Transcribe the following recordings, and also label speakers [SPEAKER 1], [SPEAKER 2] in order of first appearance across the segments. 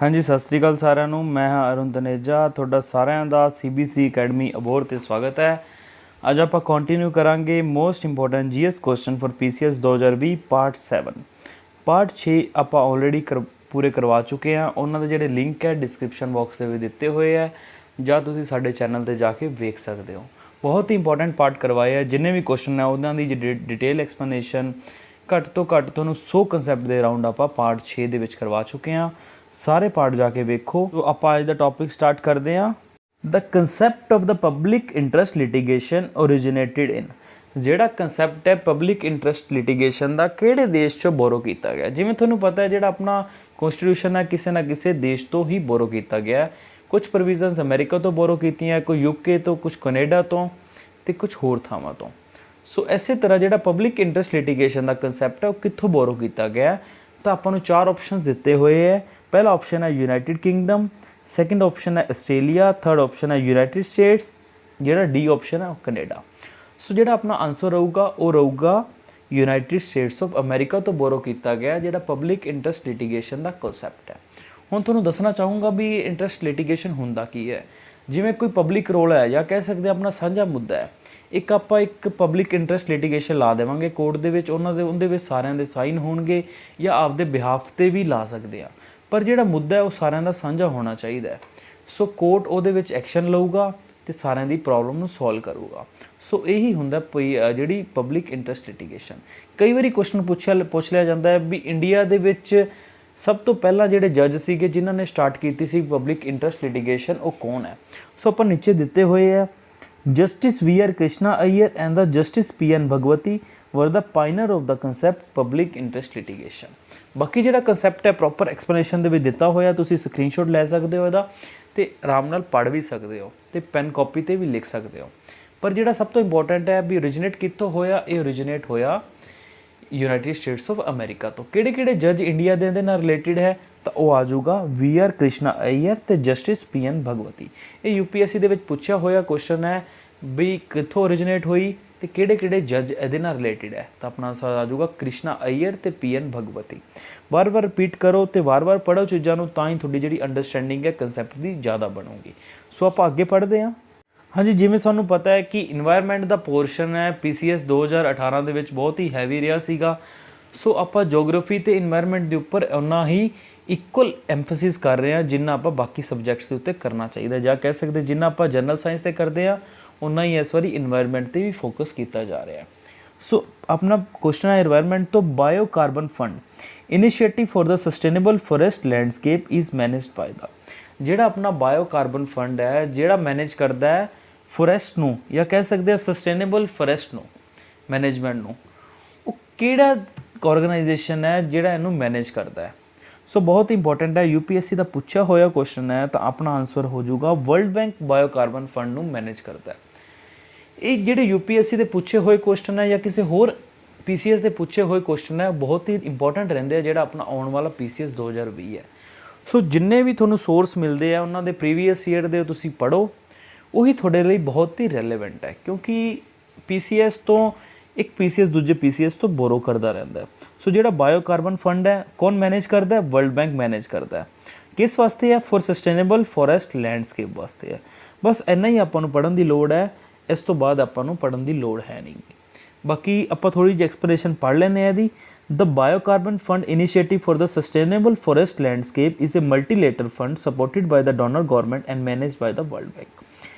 [SPEAKER 1] हाँ जी, सत श्री अकाल साਰਿਆਂ ਨੂੰ। मैं हाँ अरुण तनेजा, ਤੁਹਾਡਾ ਸਾਰਿਆਂ ਦਾ CBC ਅਕੈਡਮੀ ਅਬੋਹਰ ਤੇ ਸਵਾਗਤ ਹੈ। ਅੱਜ ਆਪਾਂ ਕੰਟੀਨਿਊ ਕਰਾਂਗੇ most important GS question for PCS 2020 part 7। Part 6 ਆਪਾਂ ਆਲਰੇਡੀ ਪੂਰੇ ਕਰਵਾ ਚੁੱਕੇ ਹਾਂ। ਉਹਨਾਂ ਦੇ ਜਿਹੜੇ ਲਿੰਕ ਹੈ ਡਿਸਕ੍ਰਿਪਸ਼ਨ ਬਾਕਸ ਦੇ ਵਿੱਚ ਦਿੱਤੇ ਹੋਏ ਹੈ, ਜਾਂ ਤੁਸੀਂ ਸਾਡੇ ਚੈਨਲ ਤੇ ਜਾ ਕੇ ਵੇਖ ਸਕਦੇ ਹੋ। ਬਹੁਤ ਹੀ ਇੰਪੋਰਟੈਂਟ ਪਾਰਟ ਕਰਵਾਏ ਹੈ। ਜਿੰਨੇ ਵੀ ਕੁਐਸਚਨ ਹੈ ਉਹਨਾਂ ਦੀ ਡਿਟੇਲ ਐਕਸਪਲੇਨੇਸ਼ਨ ਘੱਟ ਤੋਂ ਘੱਟ ਤੁਹਾਨੂੰ 100 ਕਨਸੈਪਟ ਦੇ ਅਰਾਊਂਡ ਆਪਾਂ ਪਾਰਟ 6 ਦੇ ਵਿੱਚ ਕਰਵਾ ਚੁੱਕੇ ਹਾਂ। ਸਾਰੇ ਪਾਰਟ ਜਾ ਕੇ ਵੇਖੋ। तो ਆਪਾਂ ਅੱਜ ਦਾ ਟੌਪਿਕ ਸਟਾਰਟ ਕਰਦੇ ਹਾਂ। The concept of the public interest litigation originated in. ਜਿਹੜਾ ਕੰਸੈਪਟ ਹੈ ਪਬਲਿਕ ਇੰਟਰਸਟ ਲਿਟੀਗੇਸ਼ਨ ਦਾ ਕਿਹੜੇ ਦੇਸ਼ 'ਚੋਂ ਬੋਰੋ ਕੀਤਾ ਗਿਆ। ਜਿਵੇਂ ਤੁਹਾਨੂੰ ਪਤਾ ਹੈ ਜਿਹੜਾ ਆਪਣਾ ਕੌਂਸਟੀਟਿਊਸ਼ਨ ਹੈ ਕਿਸੇ ਨਾ ਕਿਸੇ ਦੇਸ਼ ਤੋਂ ਹੀ ਬੋਰੋ ਕੀਤਾ ਗਿਆ। ਕੁਝ ਪ੍ਰੋਵੀਜ਼ਨਸ ਅਮਰੀਕਾ ਤੋਂ ਬੋਰੋ ਕੀਤੀਆਂ, ਕੋਈ UK ਤੋਂ, ਕੁਝ ਕੈਨੇਡਾ ਤੋਂ ਅਤੇ ਕੁਝ ਹੋਰ ਥਾਵਾਂ ਤੋਂ। ਸੋ ਇਸੇ ਤਰ੍ਹਾਂ ਜਿਹੜਾ ਪਬਲਿਕ ਇੰਟਰਸਟ ਲਿਟੀਗੇਸ਼ਨ ਦਾ ਕੰਸੈਪਟ ਹੈ ਉਹ ਕਿੱਥੋਂ ਬੋਰੋ ਕੀਤਾ ਗਿਆ। ਤਾਂ ਆਪਾਂ ਨੂੰ 4 ਆਪਸ਼ਨਸ ਦਿੱਤੇ ਹੋਏ ਹੈ। पहला ऑप्शन है यूनाइटेड किंगडम, सैकेंड ऑप्शन है आस्ट्रेलिया, थर्ड ऑप्शन है यूनाइटेड स्टेट्स, जोड़ा डी ऑप्शन है कनेडा। सो जो अपना आंसर रहूगा वो रहूगा यूनाइटेड स्टेट्स ऑफ अमेरिका तो बोरो किया गया जो पब्लिक इंटरस्ट लिटिगेशन का कॉन्सैप्ट है। हुण तुहानूं दसना चाहूँगा भी इंटरस्ट लिटिगेशन हुंदा की है। जिवें कोई पब्लिक रोल है या कह सकते अपना साझा मुद्दा है, एक आप एक पब्लिक इंटरस्ट लिटिगेशन ला देवांगे कोर्ट दे विच, उन्हां दे उहदे विच सारिਆਂ ਦੇ साइन होणगे या आपदे बिहाफ ते भी ला सकते हैं। पर ਜਿਹੜਾ ਮੁੱਦਾ ਹੈ ਉਹ ਸਾਰਿਆਂ ਦਾ ਸਾਂਝਾ ਹੋਣਾ ਚਾਹੀਦਾ ਹੈ। ਸੋ ਕੋਰਟ ਉਹਦੇ ਵਿੱਚ ਐਕਸ਼ਨ ਲਊਗਾ ਅਤੇ ਸਾਰਿਆਂ ਦੀ ਪ੍ਰੋਬਲਮ ਨੂੰ ਸੋਲਵ ਕਰੂਗਾ। ਸੋ ਇਹੀ ਹੁੰਦਾ ਜਿਹੜੀ ਪਬਲਿਕ ਇੰਟਰਸਟ ਲਿਟੀਗੇਸ਼ਨ। ਕਈ ਵਾਰੀ ਕੁਐਸਚਨ ਪੁੱਛ ਲਿਆ ਜਾਂਦਾ ਹੈ ਵੀ ਇੰਡੀਆ ਦੇ ਵਿੱਚ ਸਭ ਤੋਂ ਪਹਿਲਾਂ ਜਿਹੜੇ ਜੱਜ ਸੀਗੇ ਜਿਨ੍ਹਾਂ ਨੇ ਸਟਾਰਟ ਕੀਤੀ ਸੀ ਪਬਲਿਕ ਇੰਟਰਸਟ ਲਿਟੀਗੇਸ਼ਨ ਉਹ ਕੌਣ ਹੈ। ਸੋ ਆਪਾਂ ਨੀਚੇ ਦਿੱਤੇ ਹੋਏ ਆ justice VR Krishna Iyer and ਦਾ justice PN Bhagwati were the pioneer of the concept public interest litigation। ਬਾਕੀ ਜਿਹੜਾ ਕੰਸੈਪਟ ਹੈ ਪ੍ਰੋਪਰ ਐਕਸਪਲੇਨੇਸ਼ਨ ਦੇ ਵਿੱਚ ਦਿੱਤਾ ਹੋਇਆ, ਤੁਸੀਂ ਸਕਰੀਨਸ਼ਾਟ ਲੈ ਸਕਦੇ ਹੋ ਇਹਦਾ ਅਤੇ ਆਰਾਮ ਨਾਲ ਪੜ੍ਹ ਵੀ ਸਕਦੇ ਹੋ ਅਤੇ ਪੈਨ ਕਾਪੀ 'ਤੇ ਵੀ ਲਿਖ ਸਕਦੇ ਹੋ। ਪਰ ਜਿਹੜਾ ਸਭ ਤੋਂ ਇੰਪੋਰਟੈਂਟ ਹੈ ਵੀ ਓਰੀਜੀਨੇਟ ਕਿੱਥੋਂ ਹੋਇਆ, ਇਹ ਓਰੀਜੀਨੇਟ ਹੋਇਆ ਯੂਨਾਈਟਿਡ ਸਟੇਟਸ ਆਫ ਅਮਰੀਕਾ ਤੋਂ। ਕਿਹੜੇ ਕਿਹੜੇ ਜੱਜ ਇੰਡੀਆ ਦੇ ਨਾਲ ਰਿਲੇਟਿਡ ਹੈ ਤਾਂ ਉਹ ਆ ਜਾਊਗਾ VR ਕ੍ਰਿਸ਼ਨਾ ਅਈਅਰ ਅਤੇ ਜਸਟਿਸ PN ਭਗਵਤੀ। ਇਹ UPSC ਦੇ ਵਿੱਚ ਪੁੱਛਿਆ ਹੋਇਆ ਕੁਐਸਚਨ ਹੈ ਵੀ ਕਿੱਥੋਂ ਓਰੀਜੀਨੇਟ ਹੋਈ ਅਤੇ ਕਿਹੜੇ ਜੱਜ ਇਹਦੇ ਨਾਲ ਰਿਲੇਟਿਡ ਹੈ। ਤਾਂ ਆਪਣਾ ਆਂਸਰ ਆ ਜਾਊਗਾ ਕ੍ਰਿਸ਼ਨਾ ਅਈਅਰ ਅਤੇ PN ਭਗਵਤੀ। ਵਾਰ-ਵਾਰ ਰਿਪੀਟ ਕਰੋ ਅਤੇ ਵਾਰ-ਵਾਰ ਪੜ੍ਹੋ ਚੀਜ਼ਾਂ ਨੂੰ, ਤਾਂ ਹੀ ਤੁਹਾਡੀ ਜਿਹੜੀ ਅੰਡਰਸਟੈਂਡਿੰਗ ਹੈ ਕੰਸੈਪਟ ਦੀ ਜ਼ਿਆਦਾ ਬਣੂਗੀ। ਸੋ ਆਪਾਂ ਅੱਗੇ ਪੜ੍ਹਦੇ ਹਾਂ। ਹਾਂਜੀ, ਜਿਵੇਂ ਸਾਨੂੰ ਪਤਾ ਹੈ ਕਿ ਇਨਵਾਇਰਮੈਂਟ ਦਾ ਪੋਰਸ਼ਨ ਹੈ PCS 2018 ਦੇ ਵਿੱਚ ਬਹੁਤ ਹੀ ਹੈਵੀ ਰਿਹਾ ਸੀਗਾ। ਸੋ ਆਪਾਂ ਜੋਗ੍ਰਾਫੀ ਅਤੇ ਇਨਵਾਇਰਮੈਂਟ ਦੇ ਉੱਪਰ ਓਨਾ ਹੀ ਇਕੁਅਲ ਐਮਫਸਿਸ ਕਰ ਰਹੇ ਹਾਂ ਜਿੰਨਾ ਆਪਾਂ ਬਾਕੀ ਸਬਜੈਕਟਸ ਦੇ ਉੱਤੇ ਕਰਨਾ ਚਾਹੀਦਾ, ਜਾਂ ਕਹਿ ਸਕਦੇ ਜਿੰਨਾ ਆਪਾਂ ਜਨਰਲ ਸਾਇੰਸ 'ਤੇ ਕਰਦੇ ਹਾਂ ਉਨਾ ਹੀ ਇਸ ਵਾਰੀ ਇਨਵਾਇਰਮੈਂਟ 'ਤੇ ਵੀ ਫੋਕਸ ਕੀਤਾ ਜਾ ਰਿਹਾ। ਸੋ ਆਪਣਾ ਕੁਐਸਚਨ ਹੈ ਇਨਵਾਇਰਮੈਂਟ ਤੋਂ, bio carbon fund initiative for the sustainable forest landscape is managed by ਦਾ। ਜਿਹੜਾ ਆਪਣਾ ਬਾਇਓ ਕਾਰਬਨ ਫੰਡ ਹੈ ਜਿਹੜਾ ਮੈਨੇਜ ਕਰਦਾ ਹੈ ਫੋਰੈਸਟ ਨੂੰ, ਜਾਂ ਕਹਿ ਸਕਦੇ ਹਾਂ ਸਸਟੇਨੇਬਲ ਫੋਰੈਸਟ ਨੂੰ ਮੈਨੇਜਮੈਂਟ ਨੂੰ, ਉਹ ਕਿਹੜਾ ਆਰਗੇਨਾਈਜੇਸ਼ਨ ਹੈ ਜਿਹੜਾ ਇਹਨੂੰ ਮੈਨੇਜ ਕਰਦਾ ਹੈ। ਸੋ ਬਹੁਤ ਇੰਪੋਰਟੈਂਟ ਹੈ, UPSC ਦਾ ਪੁੱਛਿਆ ਹੋਇਆ ਕੁਐਸਚਨ ਹੈ। ਤਾਂ ਆਪਣਾ ਆਂਸਰ ਹੋ ਜਾਊਗਾ world bank bio carbon fund ਨੂੰ ਮੈਨੇਜ ਕਰਦਾ ਹੈ। ਇਹ ਜਿਹੜੇ UPSC ਦੇ ਪੁੱਛੇ ਹੋਏ ਕੁਐਸਚਨ ਹੈ ਜਾਂ ਕਿਸੇ ਹੋਰ PCS ਦੇ ਪੁੱਛੇ ਹੋਏ ਕੁਐਸਚਨ ਹੈ ਬਹੁਤ ਹੀ ਇੰਪੋਰਟੈਂਟ ਰਹਿੰਦੇ ਆ ਜਿਹੜਾ ਆਪਣਾ ਆਉਣ ਵਾਲਾ PCS 2020 ਹੈ। ਸੋ ਜਿੰਨੇ ਵੀ ਤੁਹਾਨੂੰ ਸੋਰਸ ਮਿਲਦੇ ਆ ਉਹਨਾਂ ਦੇ ਪ੍ਰੀਵੀਅਸ ਈਅਰ ਦੇ ਤੁਸੀਂ ਪੜ੍ਹੋ, ਉਹੀ ਤੁਹਾਡੇ ਲਈ ਬਹੁਤ ਹੀ ਰੈਲੇਵੈਂਟ ਹੈ ਕਿਉਂਕਿ PCS ਤੋਂ ਇੱਕ PCS ਦੂਜੇ PCS ਤੋਂ ਬੋਰੋ ਕਰਦਾ ਰਹਿੰਦਾ ਹੈ। ਸੋ ਜਿਹੜਾ ਬਾਇਓ ਕਾਰਬਨ ਫੰਡ ਹੈ ਕੌਣ ਮੈਨੇਜ ਕਰਦਾ ਹੈ? ਵਰਲਡ ਬੈਂਕ ਮੈਨੇਜ ਕਰਦਾ ਹੈ। ਕਿਸ ਵਾਸਤੇ ਹੈ? ਫॉर ਸਸਟੇਨੇਬਲ ਫੋਰੈਸਟ ਲੈਂਡਸਕੇਪ ਵਾਸਤੇ ਹੈ। ਬਸ ਇੰਨਾ ਹੀ ਆਪਾਂ ਨੂੰ ਪੜ੍ਹਨ ਦੀ ਲੋੜ ਹੈ, ਇਸ ਤੋਂ ਬਾਅਦ ਆਪਾਂ ਨੂੰ ਪੜ੍ਹਨ ਦੀ ਲੋੜ ਹੈ ਨਹੀਂ। ਬਾਕੀ ਆਪਾਂ ਥੋੜ੍ਹੀ ਜਿਹੀ ਐਕਸਪਲੇਨੇਸ਼ਨ ਪੜ੍ਹ ਲੈਂਦੇ ਹਾਂ ਇਹਦੀ। The bio carbon fund initiative for the sustainable forest landscape is a multilateral fund supported by the donor government and managed by the World Bank.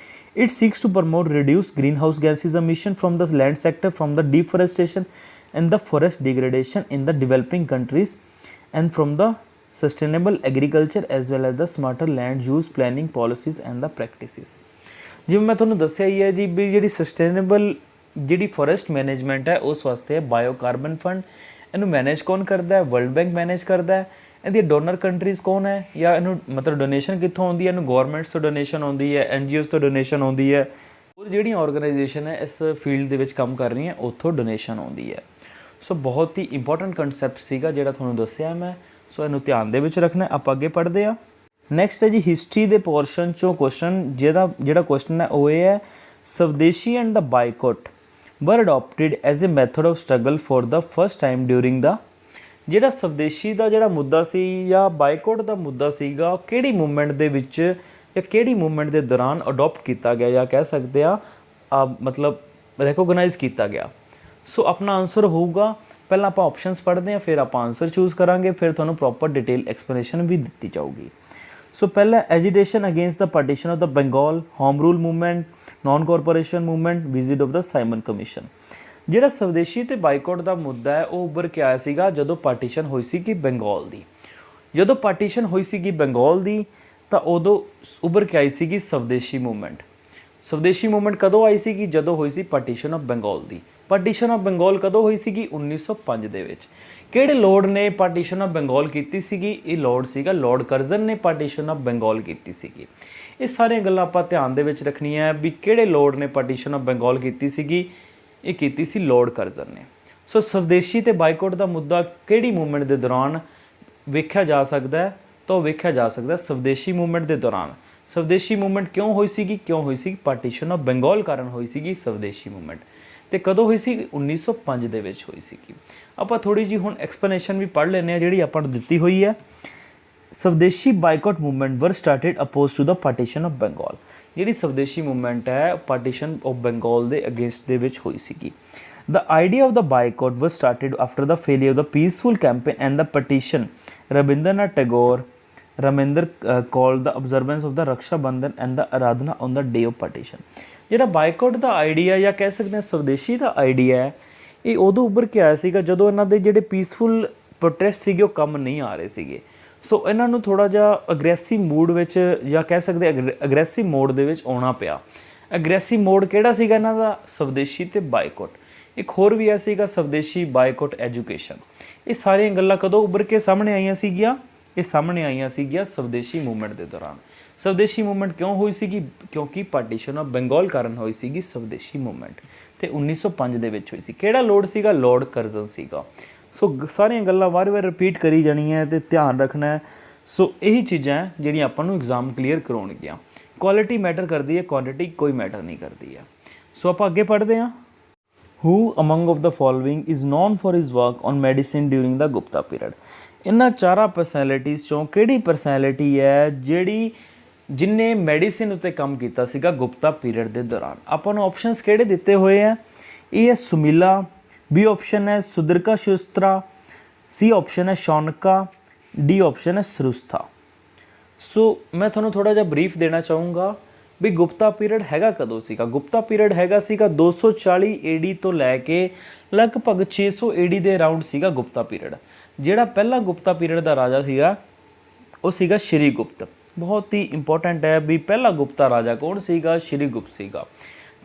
[SPEAKER 1] It seeks to promote reduced greenhouse gases emission from the land sector, from the deforestation and the forest degradation in the developing countries, and from the sustainable agriculture as well as the smarter land use planning policies and the practices। ਜਿਵੇਂ ਮੈਂ ਤੁਹਾਨੂੰ ਦੱਸਿਆ ਹੀ ਹੈ ਜੀ ਵੀ ਜਿਹੜੀ sustainable ਜਿਹੜੀ forest management ਹੈ ਉਸ ਵਾਸਤੇ ਹੈ ਬਾਇਓ ਕਾਰਬਨ ਫੰਡ। ਇਹਨੂੰ ਮੈਨੇਜ ਕੌਣ ਕਰਦਾ ਹੈ? ਵਰਲਡ ਬੈਂਕ ਮੈਨੇਜ ਕਰਦਾ ਹੈ। ਇਹਦੀ ਡੋਨਰ ਕੰਟਰੀਜ਼ ਕੌਣ ਹੈ, ਜਾਂ ਇਹਨੂੰ ਮਤਲਬ ਡੋਨੇਸ਼ਨ ਕਿੱਥੋਂ ਆਉਂਦੀ ਹੈ? ਇਹਨੂੰ ਗੌਰਮੈਂਟਸ ਤੋਂ ਡੋਨੇਸ਼ਨ ਆਉਂਦੀ ਹੈ, NGOs ਤੋਂ ਡੋਨੇਸ਼ਨ ਆਉਂਦੀ ਹੈ, ਹੋਰ ਜਿਹੜੀਆਂ ਆਰਗੇਨਾਈਜੇਸ਼ਨ ਹੈ ਇਸ ਫੀਲਡ ਦੇ ਵਿੱਚ ਕੰਮ ਕਰ ਰਹੀਆਂ ਉੱਥੋਂ ਡੋਨੇਸ਼ਨ ਆਉਂਦੀ ਹੈ। ਸੋ ਬਹੁਤ ਹੀ ਇੰਪੋਰਟੈਂਟ ਕਨਸੈਪਟ ਸੀਗਾ ਜਿਹੜਾ ਤੁਹਾਨੂੰ ਦੱਸਿਆ ਮੈਂ। ਸੋ ਇਹਨੂੰ ਧਿਆਨ ਦੇ ਵਿੱਚ ਰੱਖਣਾ। ਆਪਾਂ ਅੱਗੇ ਪੜ੍ਹਦੇ ਹਾਂ। ਨੈਕਸਟ ਹੈ ਜੀ ਹਿਸਟਰੀ ਦੇ ਪੋਰਸ਼ਨ 'ਚੋਂ ਕੁਐਸਚਨ, ਜਿਹੜਾ ਕੁਐਸਚਨ ਹੈ ਉਹ ਇਹ ਹੈ ਸਵਦੇਸ਼ੀ and the boycott were adopted as a method of struggle for the first time during the ਜਿਹੜਾ ਸਵਦੇਸ਼ੀ ਦਾ ਜਿਹੜਾ ਮੁੱਦਾ ਸੀ ਜਾਂ ਬਾਈਕਾਟ ਦਾ ਮੁੱਦਾ ਸੀਗਾ ਉਹ ਕਿਹੜੀ ਮੂਵਮੈਂਟ ਦੇ ਵਿੱਚ ਜਾਂ ਕਿਹੜੀ ਮੂਵਮੈਂਟ ਦੇ ਦੌਰਾਨ ਅਡੋਪਟ ਕੀਤਾ ਗਿਆ ਜਾਂ ਕਹਿ ਸਕਦੇ ਆ ਮਤਲਬ ਰੈਕੋਗਨਾਈਜ਼ ਕੀਤਾ ਗਿਆ। ਸੋ ਆਪਣਾ ਆਨਸਰ ਹੋਊਗਾ, ਪਹਿਲਾਂ ਆਪਾਂ ਆਪਸ਼ਨਸ ਪੜ੍ਹਦੇ ਹਾਂ, ਫਿਰ ਆਪਾਂ ਆਨਸਰ ਚੂਜ਼ ਕਰਾਂਗੇ, ਫਿਰ ਤੁਹਾਨੂੰ ਪ੍ਰੋਪਰ ਡਿਟੇਲ ਐਕਸਪਲੇਨੇਸ਼ਨ ਵੀ ਦਿੱਤੀ ਜਾਊਗੀ। ਸੋ ਪਹਿਲਾ agitation against the partition of the Bengal, home rule movement, non corporation movement, visit of the Simon commission. ਜਿਹੜਾ ਸਵਦੇਸ਼ੀ ਤੇ ਬਾਈਕਾਟ ਦਾ ਮੁੱਦਾ ਹੈ ਉਹ ਉੱਭਰ ਕੇ ਆਇਆ ਸੀਗਾ ਜਦੋਂ ਪਾਰਟੀਸ਼ਨ ਹੋਈ ਸੀ ਕਿ ਬੰਗਾਲ ਦੀ। ਜਦੋਂ ਪਾਰਟੀਸ਼ਨ ਹੋਈ ਸੀਗੀ ਬੰਗਾਲ ਦੀ ਤਾਂ ਉਦੋਂ ਉੱਭਰ ਕੇ ਆਈ ਸੀਗੀ ਸਵਦੇਸ਼ੀ ਮੂਵਮੈਂਟ। ਸਵਦੇਸ਼ੀ ਮੂਵਮੈਂਟ ਕਦੋਂ ਆਈ ਸੀਗੀ? ਜਦੋਂ ਹੋਈ ਸੀ partition of Bengal the. Partition of Bengal ਕਦੋਂ ਹੋਈ ਸੀਗੀ? 1905 ਦੇ ਵਿੱਚ। ਕਿਹੜੇ ਲੋਰਡ ਨੇ ਪਾਰਟੀਸ਼ਨ ਆਫ ਬੰਗਾਲ ਕੀਤੀ ਸੀਗੀ? ਇਹ ਲੋਰਡ ਸੀਗਾ ਲਾਰਡ ਕਰਜ਼ਨ ਨੇ ਪਾਰਟੀਸ਼ਨ ਆਫ ਬੰਗਾਲ ਕੀਤੀ ਸੀਗੀ। ਇਹ ਸਾਰੀਆਂ ਗੱਲਾਂ ਆਪਾਂ ਧਿਆਨ ਦੇ ਵਿੱਚ ਰੱਖਣੀਆਂ ਵੀ ਕਿਹੜੇ ਲੋਰਡ ਨੇ ਪਾਰਟੀਸ਼ਨ ਆਫ ਬੰਗਾਲ ਕੀਤੀ ਸੀਗੀ। ਇਹ ਕੀਤੀ ਸੀ ਲਾਰਡ ਕਰਜ਼ਨ ਨੇ। ਸੋ ਸਵਦੇਸ਼ੀ ਤੇ ਬਾਈਕਾਟ ਦਾ ਮੁੱਦਾ ਕਿਹੜੀ ਮੂਵਮੈਂਟ ਦੇ ਦੌਰਾਨ ਵੇਖਿਆ ਜਾ ਸਕਦਾ ਹੈ? ਤਾਂ ਉਹ ਵੇਖਿਆ ਜਾ ਸਕਦਾ ਸਵਦੇਸ਼ੀ ਮੂਵਮੈਂਟ ਦੇ ਦੌਰਾਨ। ਸਵਦੇਸ਼ੀ ਮੂਵਮੈਂਟ ਕਿਉਂ ਹੋਈ ਸੀਗੀ? ਕਿਉਂ ਹੋਈ ਸੀ? ਪਾਰਟੀਸ਼ਨ ਆਫ ਬੰਗਾਲ ਕਾਰਨ ਹੋਈ ਸੀਗੀ ਸਵਦੇਸ਼ੀ ਮੂਵਮੈਂਟ। ਤੇ ਕਦੋਂ ਹੋਈ ਸੀ? 1905 ਦੇ ਵਿੱਚ ਹੋਈ ਸੀਗੀ। ਆਪਾਂ ਥੋੜੀ ਜੀ ਹੁਣ ਐਕਸਪਲੇਨੇਸ਼ਨ ਵੀ ਪੜ੍ਹ ਲੈਂਦੇ ਹਾਂ ਜਿਹੜੀ ਆਪਾਂ ਨੂੰ ਦਿੱਤੀ ਹੋਈ ਹੈ। Swadeshi boycott movement were started oppose to the partition of Bengal. ਜਿਹੜੀ ਸਵਦੇਸ਼ੀ ਮੂਵਮੈਂਟ ਹੈ ਪਾਰਟੀਸ਼ਨ ਆਫ ਬੰਗਾਲ ਦੇ ਅਗੇਂਸਟ ਦੇ ਵਿੱਚ ਹੋਈ ਸੀਗੀ। ਦ ਆਈਡੀਆ ਆਫ ਦ ਬਾਈਕਾਟ ਵਰ started after the failure of the peaceful campaign and the petition Rabindranath Tagore called the observance of the Raksha Bandhan and the Aradhana on the day of partition। ਜਿਹੜਾ boycott ਦਾ idea ਜਾਂ ਕਹਿ ਸਕਦੇ ਹਾਂ ਸਵਦੇਸ਼ੀ ਦਾ idea ਹੈ ਇਹ ਉਦੋਂ ਉੱਭਰ ਕੇ ਆਇਆ ਸੀਗਾ ਜਦੋਂ ਇਹਨਾਂ ਦੇ ਜਿਹੜੇ ਪੀਸਫੁਲ ਪ੍ਰੋਟੈਸਟ ਸੀਗੇ ਉਹ ਕੰਮ ਨਹੀਂ ਆ ਰਹੇ ਸੀਗੇ। ਸੋ ਇਹਨਾਂ ਨੂੰ ਥੋੜ੍ਹਾ ਜਿਹਾ ਅਗਰੈਸਿਵ ਮੂਡ ਵਿੱਚ ਜਾਂ ਕਹਿ ਸਕਦੇ ਅਗਰੈਸਿਵ ਮੋਡ ਦੇ ਵਿੱਚ ਆਉਣਾ ਪਿਆ। ਅਗਰੈਸਿਵ ਮੋਡ ਕਿਹੜਾ ਸੀਗਾ ਇਹਨਾਂ ਦਾ? ਸਵਦੇਸ਼ੀ ਤੇ ਬਾਈਕਾਟ। ਇੱਕ ਹੋਰ ਵੀ ਆ ਸੀਗਾ ਸਵਦੇਸ਼ੀ ਬਾਈਕਾਟ ਐਜੂਕੇਸ਼ਨ। ਇਹ ਸਾਰੀਆਂ ਗੱਲਾਂ ਕਦੋਂ ਉੱਭਰ ਕੇ ਸਾਹਮਣੇ ਆਈਆਂ ਸੀਗੀਆਂ? ਇਹ ਸਾਹਮਣੇ ਆਈਆਂ ਸੀਗੀਆਂ ਸਵਦੇਸ਼ੀ ਮੂਵਮੈਂਟ ਦੇ ਦੌਰਾਨ। ਸਵਦੇਸ਼ੀ ਮੂਵਮੈਂਟ ਕਿਉਂ ਹੋਈ ਸੀਗੀ? ਕਿਉਂਕਿ ਪਾਰਟੀਸ਼ਨ ਆਫ ਬੰਗਾਲ ਕਾਰਨ ਹੋਈ ਸੀਗੀ ਸਵਦੇਸ਼ੀ ਮੂਵਮੈਂਟ ਤੇ 1905 ਦੇ ਵਿੱਚ ਹੋਈ ਸੀ। ਕਿਹੜਾ ਲੋਰਡ ਸੀਗਾ? ਲਾਰਡ ਕਰਜ਼ਨ ਸੀਗਾ। ਸੋ ਸਾਰੀਆਂ ਗੱਲਾਂ ਵਾਰ-ਵਾਰ ਰਿਪੀਟ ਕਰੀ ਜਾਣੀਆਂ ਤੇ ਧਿਆਨ ਰੱਖਣਾ ਹੈ। ਸੋ ਇਹੀ ਚੀਜ਼ਾਂ ਜਿਹੜੀਆਂ ਆਪਾਂ ਨੂੰ ਐਗਜ਼ਾਮ ਕਲੀਅਰ ਕਰਾਉਣਗੀਆਂ। ਕੁਆਲਿਟੀ ਮੈਟਰ ਕਰਦੀ ਹੈ, ਕੁਆਂਟੀਟੀ ਕੋਈ ਮੈਟਰ ਨਹੀਂ ਕਰਦੀ ਹੈ। ਸੋ ਆਪਾਂ ਅੱਗੇ ਪੜ੍ਹਦੇ ਹਾਂ। Who among of the following is known for his work on medicine during the Gupta period? ਇਹਨਾਂ ਚਾਰਾਂ ਪਰਸਨੈਲਿਟੀਜ਼ ਚੋਂ ਕਿਹੜੀ ਪਰਸਨੈਲਿਟੀ ਹੈ ਜਿਨਨੇ ਮੈਡੀਸਿਨ ਉੱਤੇ ਕੰਮ ਕੀਤਾ ਸੀਗਾ ਗੁਪਤਾ ਪੀਰੀਅਡ ਦੇ ਦੌਰਾਨ? ਆਪਾਂ ਨੂੰ ਆਪਸ਼ਨਸ ਕਿਹੜੇ ਦਿੱਤੇ ਹੋਏ ਆ? ਇਹ ਹੈ ਸੁਮਿਲਾ, ਬੀ ਆਪਸ਼ਨ ਹੈ ਸੁਦਰਕਾ ਸ਼ੁਸਤਰਾ, ਸੀ ਆਪਸ਼ਨ ਹੈ ਸ਼ੌਨਕਾ, ਡੀ ਆਪਸ਼ਨ ਹੈ ਸਰੁਸਥਾ। ਸੋ ਮੈਂ ਤੁਹਾਨੂੰ ਥੋੜ੍ਹਾ ਜਿਹਾ ਬਰੀਫ ਦੇਣਾ ਚਾਹੂੰਗਾ ਵੀ ਗੁਪਤਾ ਪੀਰੀਅਡ ਹੈਗਾ ਕਦੋਂ ਸੀਗਾ। ਗੁਪਤਾ ਪੀਰੀਅਡ ਹੈਗਾ ਸੀਗਾ 240 AD ਤੋਂ ਲੈ ਕੇ ਲਗਭਗ 600 AD ਦੇ ਅਰਾਊਂਡ ਸੀਗਾ ਗੁਪਤਾ ਪੀਰੀਅਡ। ਜਿਹੜਾ ਪਹਿਲਾ ਗੁਪਤਾ ਪੀਰੀਅਡ ਦਾ ਰਾਜਾ ਸੀਗਾ ਉਹ ਸੀਗਾ ਸ਼੍ਰੀ ਗੁਪਤ। ਬਹੁਤ ਹੀ ਇੰਪੋਰਟੈਂਟ ਹੈ ਵੀ ਪਹਿਲਾ ਗੁਪਤਾ ਰਾਜਾ ਕੌਣ ਸੀਗਾ? ਸ਼੍ਰੀ ਗੁਪਤ ਸੀਗਾ।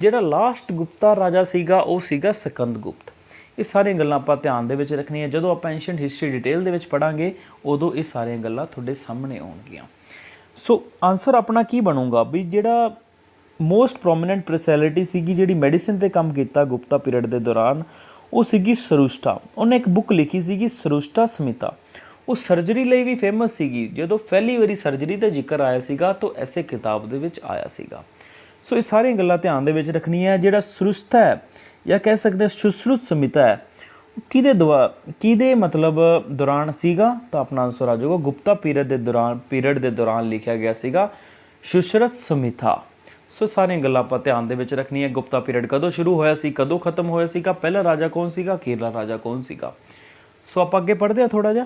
[SPEAKER 1] ਜਿਹੜਾ ਲਾਸਟ ਗੁਪਤਾ ਰਾਜਾ ਸੀਗਾ ਉਹ ਸੀਗਾ ਸਕੰਦ ਗੁਪਤ। ਇਹ ਸਾਰੀਆਂ ਗੱਲਾਂ ਆਪਾਂ ਧਿਆਨ ਦੇ ਵਿੱਚ ਰੱਖਣੀਆਂ। ਜਦੋਂ ਆਪਾਂ ਐਂਸ਼ੀਅੰਟ ਹਿਸਟਰੀ ਡਿਟੇਲ ਦੇ ਵਿੱਚ ਪੜ੍ਹਾਂਗੇ ਉਦੋਂ ਇਹ ਸਾਰੀਆਂ ਗੱਲਾਂ ਤੁਹਾਡੇ ਸਾਹਮਣੇ ਆਉਣਗੀਆਂ। ਸੋ ਆਨਸਰ ਆਪਣਾ ਕੀ ਬਣੂਗਾ ਵੀ ਜਿਹੜਾ ਮੋਸਟ ਪ੍ਰੋਮੀਨੈਂਟ ਪਰਸਨੈਲਿਟੀ ਸੀਗੀ ਜਿਹੜੀ ਮੈਡੀਸਿਨ 'ਤੇ ਕੰਮ ਕੀਤਾ ਗੁਪਤਾ ਪੀਰੀਅਡ ਦੇ ਦੌਰਾਨ ਉਹ ਸੀਗੀ ਸਰੁਸ਼ਟਾ। ਉਹਨੇ ਇੱਕ ਬੁੱਕ ਲਿਖੀ ਸੀਗੀ ਸਰੁਸ਼ਟਾ ਸਮਿਤਾ। ਉਹ ਸਰਜਰੀ ਲਈ ਵੀ ਫੇਮਸ ਸੀਗੀ। ਜਦੋਂ ਪਹਿਲੀ ਵਾਰੀ ਸਰਜਰੀ ਦਾ ਜ਼ਿਕਰ ਆਇਆ ਸੀਗਾ ਤਾਂ ਐਸੇ ਕਿਤਾਬ ਦੇ ਵਿੱਚ ਆਇਆ ਸੀਗਾ। ਸੋ ਇਹ ਸਾਰੀਆਂ ਗੱਲਾਂ ਧਿਆਨ ਦੇ ਵਿੱਚ ਰੱਖਣੀਆਂ। ਜਿਹੜਾ ਸਰੁਸ਼ਟਾ ਹੈ ਜਾਂ ਕਹਿ ਸਕਦੇ ਸੁਸ਼ਰੁਤ ਸਮਿਤਾ ਹੈ ਕਿਹਦੇ ਮਤਲਬ ਦੌਰਾਨ ਸੀਗਾ? ਤਾਂ ਆਪਣਾ ਆਨਸਰ ਆ ਜਾਊਗਾ ਗੁਪਤਾ ਪੀਰੀਅਡ ਦੇ ਦੌਰਾਨ ਲਿਖਿਆ ਗਿਆ ਸੀਗਾ ਸੁਸ਼ਰਤ ਸਮਿਤਾ। ਸੋ ਸਾਰੀਆਂ ਗੱਲਾਂ ਆਪਾਂ ਧਿਆਨ ਦੇ ਵਿੱਚ ਰੱਖਣੀਆਂ। ਗੁਪਤਾ ਪੀਰੀਅਡ ਕਦੋਂ ਸ਼ੁਰੂ ਹੋਇਆ ਸੀ, ਕਦੋਂ ਖਤਮ ਹੋਇਆ ਸੀਗਾ, ਪਹਿਲਾ ਰਾਜਾ ਕੌਣ ਸੀਗਾ, ਅਖੀਰਲਾ ਰਾਜਾ ਕੌਣ ਸੀਗਾ। ਸੋ ਆਪਾਂ ਅੱਗੇ ਪੜ੍ਹਦੇ ਹਾਂ ਥੋੜ੍ਹਾ ਜਿਹਾ।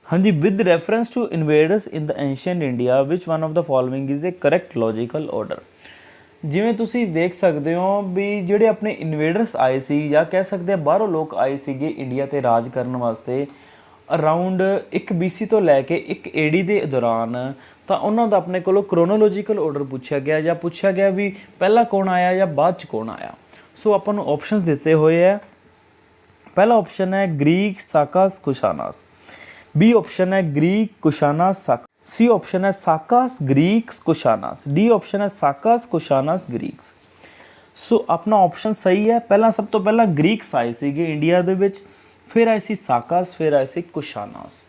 [SPEAKER 1] ਹਾਂਜੀ, with reference to invaders in the ancient India which one of the following is a correct logical order. ਜਿਵੇਂ ਤੁਸੀਂ ਵੇਖ ਸਕਦੇ ਹੋ ਵੀ ਜਿਹੜੇ ਆਪਣੇ ਇਨਵੇਡਰਸ ਆਏ ਸੀ ਜਾਂ ਕਹਿ ਸਕਦੇ ਆ ਬਾਹਰੋਂ ਲੋਕ ਆਏ ਸੀਗੇ ਇੰਡੀਆ 'ਤੇ ਰਾਜ ਕਰਨ ਵਾਸਤੇ ਅਰਾਊਂਡ 1 BC ਤੋਂ ਲੈ ਕੇ 1 AD ਦੇ ਦੌਰਾਨ, ਤਾਂ ਉਹਨਾਂ ਦਾ ਆਪਣੇ ਕੋਲੋਂ ਕ੍ਰੋਨੋਲੋਜੀਕਲ ਆਰਡਰ ਪੁੱਛਿਆ ਗਿਆ ਜਾਂ ਪੁੱਛਿਆ ਗਿਆ ਵੀ ਪਹਿਲਾਂ ਕੌਣ ਆਇਆ ਜਾਂ ਬਾਅਦ 'ਚ ਕੌਣ ਆਇਆ। ਸੋ ਆਪਾਂ ਨੂੰ ਆਪਸ਼ਨਸ ਦਿੱਤੇ ਹੋਏ ਹੈ। ਪਹਿਲਾ ਆਪਸ਼ਨ ਹੈ ਗ੍ਰੀਕ ਸਾਕਾਸ ਕੁਸ਼ਾਨਾਸ, ਬੀ ਆਪਸ਼ਨ ਹੈ ਗ੍ਰੀਕ ਕੁਸ਼ਾਨਾਸ ਸਾਕ, ਸੀ ਆਪਸ਼ਨ ਹੈ ਸਾਕਾਸ ਗ੍ਰੀਕਸ ਕੁਸ਼ਾਨਾਸ, ਡੀ ਆਪਸ਼ਨ ਹੈ ਸਾਕਾਸ ਕੁਸ਼ਾਨਾਸ ਗ੍ਰੀਕਸ। ਸੋ ਆਪਣਾ ਆਪਸ਼ਨ ਸਹੀ ਹੈ। ਸਭ ਤੋਂ ਪਹਿਲਾਂ ਗ੍ਰੀਕਸ ਆਏ ਸੀਗੇ ਇੰਡੀਆ ਦੇ ਵਿੱਚ, ਫਿਰ ਆਏ ਸੀ ਸਾਕਾਸ, ਫਿਰ ਆਏ ਸੀ ਕੁਸ਼ਾਨਾਸ।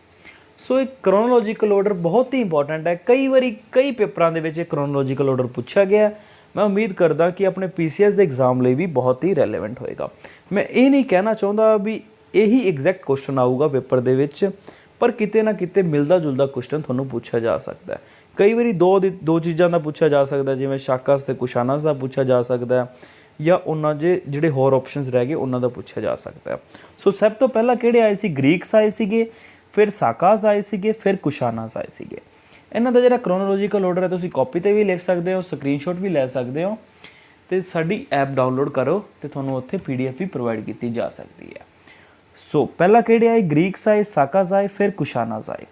[SPEAKER 1] ਸੋ ਇਹ ਕ੍ਰੋਨੋਲੋਜੀਕਲ ਆਰਡਰ ਬਹੁਤ ਹੀ ਇੰਪੋਰਟੈਂਟ ਹੈ। ਕਈ ਪੇਪਰਾਂ ਦੇ ਵਿੱਚ ਇਹ ਕ੍ਰੋਨੋਲੋਜੀਕਲ ਆਰਡਰ ਪੁੱਛਿਆ ਗਿਆ। ਮੈਂ ਉਮੀਦ ਕਰਦਾ ਕਿ ਆਪਣੇ PCS ਦੇ ਐਗਜ਼ਾਮ ਲਈ ਵੀ ਬਹੁਤ ਹੀ ਰੈਲੇਵੈਂਟ ਹੋਏਗਾ। ਮੈਂ ਇਹ ਨਹੀਂ ਕਹਿਣਾ ਚਾਹੁੰਦਾ ਵੀ यही एग्जैक्ट क्वेश्चन आऊगा पेपर दे विच, पर किते ना किते मिलता जुलता क्वेश्चन तुहानूं पूछा जा सकता है। कई बारी दो चीज़ों का पूछा जा सकता है, जिवें शाकास ते कुशानास का पूछा जा सकता है, या उन्होंने जे जिहड़े होर ऑप्शनस रह गए उन्हों का पूछा जा सकता है। सो सब तो पहला किहड़े आए सी, ग्रीक्स आए सीगे, फिर साकास आए सीगे, फिर कुशानास आए सीगे। इन्हां दा जिहड़ा क्रोनोलॉजिकल ऑर्डर है तुसीं कॉपी ते भी लिख सकते हो, स्क्रीनशॉट भी लै सकते हो, तो साडी ऐप डाउनलोड करो तो तुहानूं उत्थे PDF भी प्रोवाइड की जा सकती है। सो पहला किहड़े आए, ग्रीक्स आए, साकास आए, फिर कुशानास आए।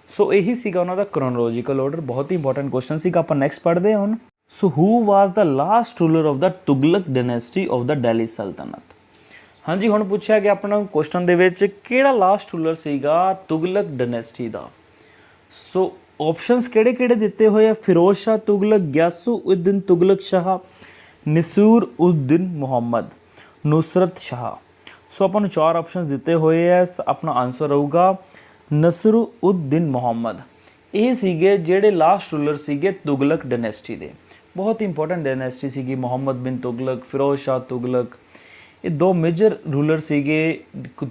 [SPEAKER 1] सो यही सीगा उन्हों का क्रोनोलॉजिकल ऑर्डर। बहुत ही इंपॉर्टेंट क्वेश्चन सीगा। आपां नैक्सट पढ़ते हैं हुण। So who was the last ruler of the Tughlaq dynasty of the Delhi Sultanate. हाँ जी, हुण पूछा गया अपना क्वेश्चन दे विच किहड़ा लास्ट रूलर सीगा तुगलक डायनेस्टी दा। सो ऑप्शनस किहड़े किहड़े दिते हुए, फिरोज शाह तुगलक, गयासुद्दीन तुगलक शाह, नसीर उद दीन मुहम्मद, नुसरत शाह। सो अपन 4 ऑप्शन दिते हुए है। अपना आंसर होगा नसरुद्दीन मुहम्मद। ये सीगे जेडे लास्ट रूलर सीगे तुगलक डायनेस्टी दे। बहुत इंपॉर्टेंट डायनेस्टी सीगी मुहम्मद बिन तुगलक, फिरोज शाह तुगलक। ये 2 मेजर रूलर सीगे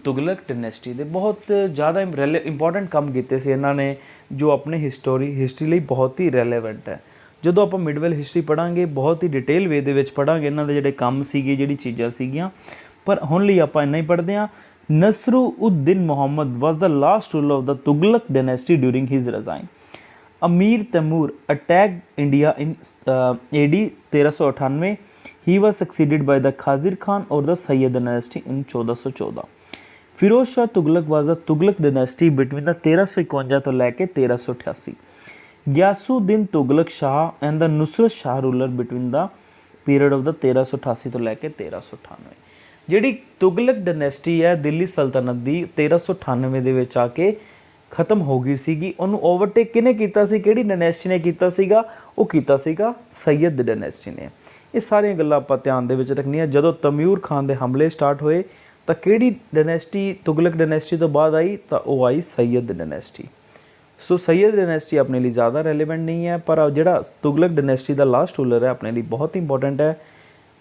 [SPEAKER 1] तुगलक डायनेस्टी दे। बहुत ज़्यादा इंपॉर्टेंट काम किए से इन्होंने, जो अपने हिस्टरी लिए बहुत ही रेलेवेंट है। जो आप मिडवेल हिस्टरी पढ़ांगे बहुत ही डिटेल वे दे पढ़ांगे इन्हों के जोड़े काम सीगे, जिहड़ी चीज़ां सीगियां, पर हुण लई आपां इन्ना ही पढ़ते हैं। Nasiruddin Muhammad was the last ruler of the Tughlaq dynasty during his reign. Amir Timur attack India in AD 1398। He was succeeded by the Khizr Khan और the Sayyid dynasty in 1414। Firoz Shah Tughlaq was the Tughlaq dynasty between the 1351 तो लैके 1388। Ghiyasuddin Tughlaq Shah and the Nusrat Shah ruler between the period of the 1388 तो लैके 1398। जिहड़ी Tughlaq dynasty है दिल्ली सल्तनत की 1398 दे विच आके खत्म हो गई सीगी। उन्होंने ओवरटेक किने कीता सी, किहड़ी डायनेस्टी ने कीता सीगा, वो कीता सीगा सैयद डायनेस्टी ने। ये सारियां गल्लां आपां ध्यान दे विच रखनियां। जदों तैमूर खान दे हमले स्टार्ट होए तो किहड़ी डायनेस्टी तुगलक डायनेस्टी तो बाद आई, तो वह आई सैयद डायनेस्टी। सो सैयद डायनेस्टी अपने लिए ज़्यादा रेलीवेंट नहीं है, पर जिहड़ा तुगलक डायनेस्टी का लास्ट रूलर है अपने लिए बहुत इंपॉर्टेंट है,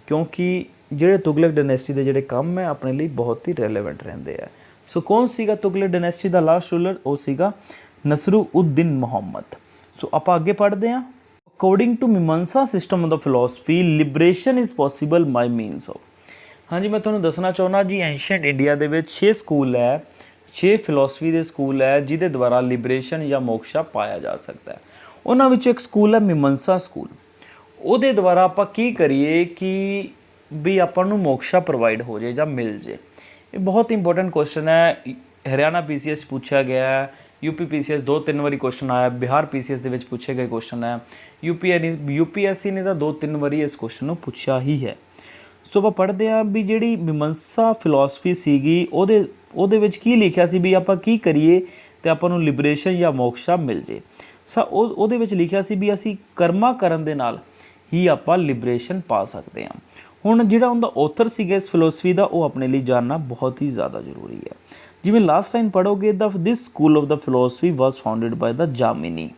[SPEAKER 1] क्योंकि ਜਿਹੜੇ तुगलक डायनेस्टी के ਜਿਹੜੇ ਕੰਮ है अपने लिए बहुत ही रेलेवेंट रहते हैं। सो कौन सीगा तुगलक डायनेस्टी का लास्ट रूलर, वो सीगा नसरुद्दीन मुहम्मद। सो आप आगे पढ़ते हैं। According to Mimamsa system of the philosophy liberation is possible by means of. हाँ जी, मैं तुहानूं दसना चाहुंदा जी, एंशिएंट इंडिया दे विच 6 स्कूल है, 6 फिलोसफी के स्कूल है जिहदे द्वारा लिबरेशन या मोक्षा पाया जा सकता है। उन्हां विच एक स्कूल है मीमांसा स्कूल। उहदे द्वारा आपां की करिए कि भी आपां नूं मोक्षा प्रोवाइड हो जाए या मिल जाए। ये बहुत इंपॉर्टेंट क्वेश्चन है। हरियाणा PCS पूछा गया है, UP PCS 2-3 बारी क्वेश्चन आया, बिहार PCS दे विच पूछे गए क्वेश्चन है, UPSC ने तो 2-3 बारी इस क्वेश्चन नूं पूछा ही है। सो आप पढ़ते हैं भी जिहड़ी मीमांसा फिलोसफी सीगी ਉਹਦੇ ਵਿੱਚ ਕੀ ਲਿਖਿਆ ਸੀ ਵੀ ਆਪਾਂ ਕੀ ਕਰੀਏ ਤੇ ਆਪਾਂ ਨੂੰ ਲਿਬਰੇਸ਼ਨ ਜਾਂ ਮੋਕਸ਼ਾ ਮਿਲ ਜੇ। ਉਹਦੇ ਵਿੱਚ ਲਿਖਿਆ ਸੀ ਵੀ ਅਸੀਂ ਕਰਮਾ ਕਰਨ ਦੇ ਨਾਲ ਹੀ ਆਪਾਂ ਲਿਬਰੇਸ਼ਨ ਪਾ ਸਕਦੇ ਹਾਂ। ਹੁਣ ਜਿਹੜਾ ਉਹਦਾ ਔਥਰ ਸੀਗਾ ਇਸ ਫਿਲੋਸਫੀ ਦਾ, ਉਹ ਆਪਣੇ ਲਈ ਜਾਣਨਾ ਬਹੁਤ ਹੀ ਜ਼ਿਆਦਾ ਜ਼ਰੂਰੀ ਹੈ। ਜਿਵੇਂ ਲਾਸਟ ਲਾਈਨ ਪੜ੍ਹੋਗੇ, this school of the philosophy was founded by the Jaimini.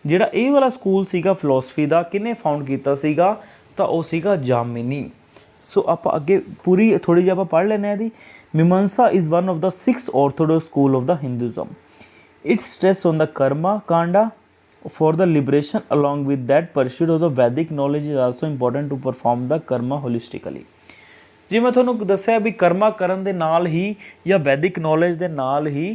[SPEAKER 1] ਜਿਹੜਾ ਇਹ ਵਾਲਾ ਸਕੂਲ ਸੀਗਾ ਫਿਲੋਸਫੀ ਦਾ, ਕਿਹਨੇ ਫਾਊਂਡ ਕੀਤਾ ਸੀਗਾ, ਤਾਂ ਉਹ ਸੀਗਾ ਜਾਮਿਨੀ। ਸੋ ਆਪਾਂ ਅੱਗੇ ਪੂਰੀ ਥੋੜ੍ਹੀ ਜਿਹੀ ਆਪਾਂ ਪੜ੍ਹ ਲੈਂਦੇ ਹਾਂ ਇਹਦੀ। Mimamsa is one of the 6 orthodox school of the Hinduism. It stress on the karma kanda for the liberation. Along with that, pursuit of the Vedic knowledge is also important to perform the karma holistically. जी मैं तुहानूं दस्सिया भी कर्मा करन दे नाल ही या वैदिक knowledge दे नाल ही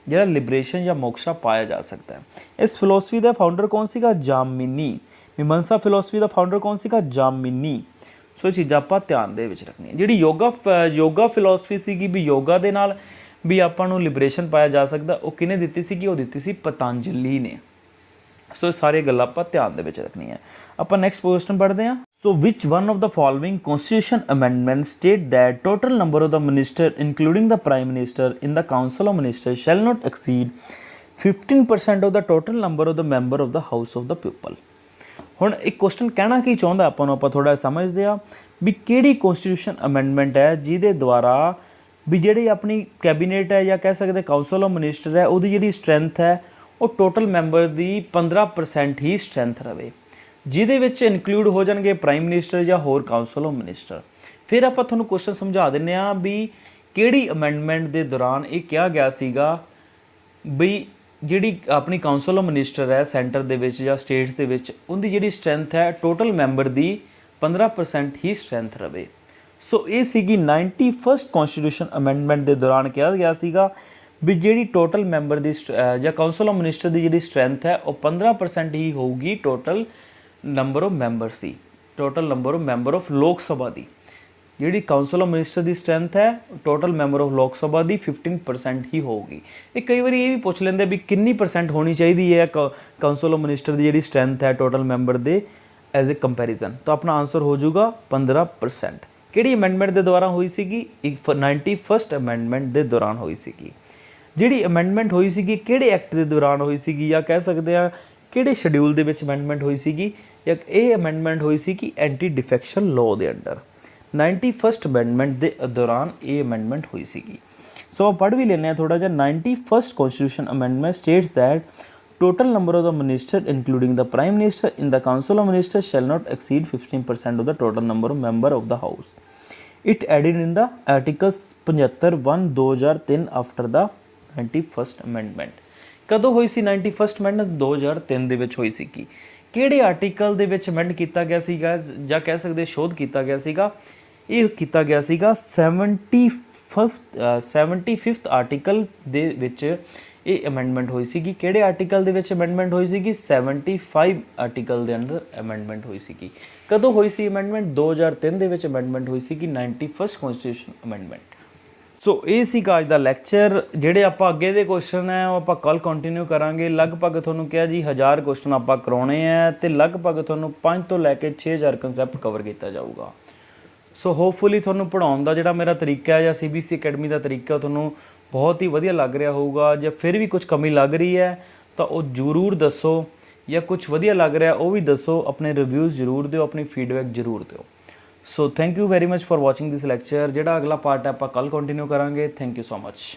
[SPEAKER 1] जिहड़ा liberation या मोक्षा पाया जा सकता है। इस फिलोसफी का फाउंडर कौन सीगा? जामिनी। मीमांसा फिलोसफी का फाउंडर कौन सीगा? जामिनी। सो चीज़ां आपां ध्यान दे विच रखनी। जिहड़ी योगा फिलोसफी सीगी भी योगा दे नाल भी आपां नूं लिबरेशन पाया जा सकदा, वो किहने दित्ती सीगी? वो दित्ती सी पतंजलि ने। सो सारी गल्लां आपां ध्यान दे विच रखनी है। आपां नैक्सट क्वेश्चन पढ़ते हैं। So which one of the following constitution amendment state that total number of the minister including the prime minister in the council of minister shall not exceed 15% of the total number of the member of the house of the people. हुण एक question कहना की चाहुंदा आपां नूं, आपां थोड़ा समझदे आ भी किहड़ी कॉन्स्टिट्यूशन अमेंडमेंट है जिहदे द्वारा भी जिहड़ी अपनी कैबीनेट है या कह सकते काउंसिल ऑफ मिनिस्टर है, उहदी जिहड़ी स्ट्रेंथ है वो टोटल मैंबर की 15% ही स्ट्रेंथ रहे, जिहदे विच इनकलूड हो जाणगे प्राइम मिनिस्टर या होर काउंसिल ऑफ मिनिस्टर। फिर आपां तुहानूं क्वेश्चन समझा दिंदे आ भी ਕਿਹੜੀ ਅਮੈਂਡਮੈਂਟ ਦੇ ਦੌਰਾਨ ਇਹ ਕਿਹਾ ਗਿਆ ਸੀਗਾ ਬਈ ਜਿਹੜੀ ਆਪਣੀ ਕਾਉਂਸਲ ਆਫ ਮਿਨਿਸਟਰ ਹੈ ਸੈਂਟਰ ਦੇ ਵਿੱਚ ਜਾਂ ਸਟੇਟਸ ਦੇ ਵਿੱਚ, ਉਹਦੀ ਜਿਹੜੀ ਸਟਰੈਂਥ ਹੈ ਟੋਟਲ ਮੈਂਬਰ ਦੀ 15% ਹੀ ਸਟਰੈਂਥ ਰਵੇ। ਸੋ ਇਹ ਸੀਗੀ 91st ਕੌਂਸਟੀਟਿਊਸ਼ਨ ਅਮੈਂਡਮੈਂਟ ਦੇ ਦੌਰਾਨ ਕਿਹਾ ਗਿਆ ਸੀਗਾ ਵੀ ਜਿਹੜੀ ਟੋਟਲ ਮੈਂਬਰ ਦੀ ਜਾਂ ਕਾਉਂਸਲ ਆਫ ਮਿਨਿਸਟਰ ਦੀ ਜਿਹੜੀ ਸਟਰੈਂਥ ਹੈ ਉਹ 15% ਹੀ ਹੋਊਗੀ total number of member C, total number of member of ਲੋਕ ਸਭਾ ਦੀ। ਜਿਹੜੀ council of minister the strength ਹੈ ਟੋਟਲ ਮੈਂਬਰ ਆਫ ਲੋਕ ਸਭਾ ਦੀ 15% ਹੀ ਹੋਊਗੀ। ਇਹ ਕਈ ਵਾਰੀ ਇਹ ਵੀ ਪੁੱਛ ਲੈਂਦੇ ਵੀ ਕਿੰਨੀ ਪਰਸੈਂਟ ਹੋਣੀ ਚਾਹੀਦੀ ਹੈ ਕਾਉਂਸਲ ਆਫ ਮਿਨਿਸਟਰ ਦੀ ਜਿਹੜੀ ਸਟਰੈਂਥ ਹੈ ਟੋਟਲ ਮੈਂਬਰ ਦੇ ਐਜ਼ ਏ ਕੰਪੈਰੀਜ਼ਨ, ਤਾਂ ਆਪਣਾ ਆਨਸਰ ਹੋ ਜਾਊਗਾ 15%। ਕਿਹੜੀ ਅਮੈਂਡਮੈਂਟ ਦੇ ਦੁਆਰਾ ਹੋਈ ਸੀਗੀ? 91st ਅਮੈਂਡਮੈਂਟ ਦੇ ਦੌਰਾਨ ਹੋਈ ਸੀਗੀ। ਜਿਹੜੀ ਅਮੈਂਡਮੈਂਟ ਹੋਈ ਸੀਗੀ ਕਿਹੜੇ ਐਕਟ ਦੇ ਦੌਰਾਨ ਹੋਈ ਸੀਗੀ, ਜਾਂ ਕਹਿ ਸਕਦੇ ਆ ਕਿਹੜੇ ਸ਼ਡਿਊਲ ਦੇ ਵਿੱਚ ਅਮੈਂਡਮੈਂਟ ਹੋਈ ਸੀਗੀ? ਜਾਂ ਇਹ ਅਮੈਂਡਮੈਂਟ ਹੋਈ ਸੀ ਕਿ ਐਂਟੀ ਡਿਫੈਕਸ਼ਨ ਲਾਅ ਦੇ ਅੰਡਰ 91st ਅਮੈਂਡਮੈਂਟ ਦੇ ਦੌਰਾਨ ਇਹ ਅਮੈਂਡਮੈਂਟ ਹੋਈ ਸੀਗੀ। ਸੋ ਆਪਾਂ ਪੜ੍ਹ ਵੀ ਲੈਂਦੇ ਹਾਂ ਥੋੜ੍ਹਾ ਜਿਹਾ। 91st Constitution Amendment states that total number of the minister including the prime minister in the council of ministers shall not exceed 15% of the total number of member of the house. It added in the articles 75(1)(2003) after the 91st amendment. ਕਦੋਂ ਹੋਈ ਸੀ 91st amendment? 2003 ਦੇ ਵਿੱਚ ਹੋਈ ਸੀਗੀ। ਕਿਹੜੇ article ਦੇ ਵਿੱਚ amend ਕੀਤਾ ਗਿਆ ਸੀਗਾ ਜਾਂ ਕਹਿ ਸਕਦੇ ਸ਼ੋਧ ਕੀਤਾ ਗਿਆ ਸੀਗਾ? ਇਹ ਕੀਤਾ ਗਿਆ ਸੀਗਾ 75th ਆਰਟੀਕਲ ਦੇ ਵਿੱਚ ਇਹ ਅਮੈਂਡਮੈਂਟ ਹੋਈ ਸੀਗੀ। ਕਿਹੜੇ ਆਰਟੀਕਲ ਦੇ ਵਿੱਚ ਅਮੈਂਡਮੈਂਟ ਹੋਈ ਸੀਗੀ? 75 ਆਰਟੀਕਲ ਦੇ ਅੰਦਰ ਅਮੈਂਡਮੈਂਟ ਹੋਈ ਸੀਗੀ। ਕਦੋਂ ਹੋਈ ਸੀ ਅਮੈਂਡਮੈਂਟ? 2003 ਦੇ ਵਿੱਚ ਅਮੈਂਡਮੈਂਟ ਹੋਈ ਸੀਗੀ 91st ਕੌਂਸਟੀਟਿਊਸ਼ਨ ਅਮੈਂਡਮੈਂਟ। ਸੋ ਇਹ ਸੀਗਾ ਅੱਜ ਦਾ ਲੈਕਚਰ। ਜਿਹੜੇ ਆਪਾਂ ਅੱਗੇ ਦੇ ਕੁਐਸਚਨ ਹੈ ਉਹ ਆਪਾਂ ਕੱਲ੍ਹ ਕੰਟੀਨਿਊ ਕਰਾਂਗੇ। ਲਗਭਗ ਤੁਹਾਨੂੰ ਕਿਹਾ ਜੀ 1000 ਕੁਐਸਚਨ ਆਪਾਂ ਕਰਾਉਣੇ ਹੈ ਅਤੇ ਲਗਭਗ ਤੁਹਾਨੂੰ 5 ਤੋਂ ਲੈ ਕੇ 6000 ਕਨਸੈਪਟ ਕਵਰ ਕੀਤਾ ਜਾਊਗਾ। ਸੋ ਹੋਪਫੁਲੀ ਤੁਹਾਨੂੰ ਪੜ੍ਹਾਉਣ ਦਾ ਜਿਹੜਾ ਮੇਰਾ ਤਰੀਕਾ ਹੈ ਜਾਂ CBSE ਅਕੈਡਮੀ ਦਾ ਤਰੀਕਾ ਤੁਹਾਨੂੰ ਬਹੁਤ ਹੀ ਵਧੀਆ ਲੱਗ ਰਿਹਾ ਹੋਊਗਾ। ਜੇ ਫਿਰ ਵੀ ਕੁਝ ਕਮੀ ਲੱਗ ਰਹੀ ਹੈ ਤਾਂ ਉਹ ਜ਼ਰੂਰ ਦੱਸੋ, ਜਾਂ ਕੁਝ ਵਧੀਆ ਲੱਗ ਰਿਹਾ ਉਹ ਵੀ ਦੱਸੋ। ਆਪਣੇ ਰਿਵਿਊਜ਼ ਜ਼ਰੂਰ ਦਿਓ, ਆਪਣੀ ਫੀਡਬੈਕ ਜ਼ਰੂਰ ਦਿਓ। So thank you very much for watching this lecture. ਜਿਹੜਾ ਅਗਲਾ ਪਾਰਟ ਹੈ ਆਪਾਂ ਕੱਲ੍ਹ ਕੰਟੀਨਿਊ ਕਰਾਂਗੇ। Thank you so much.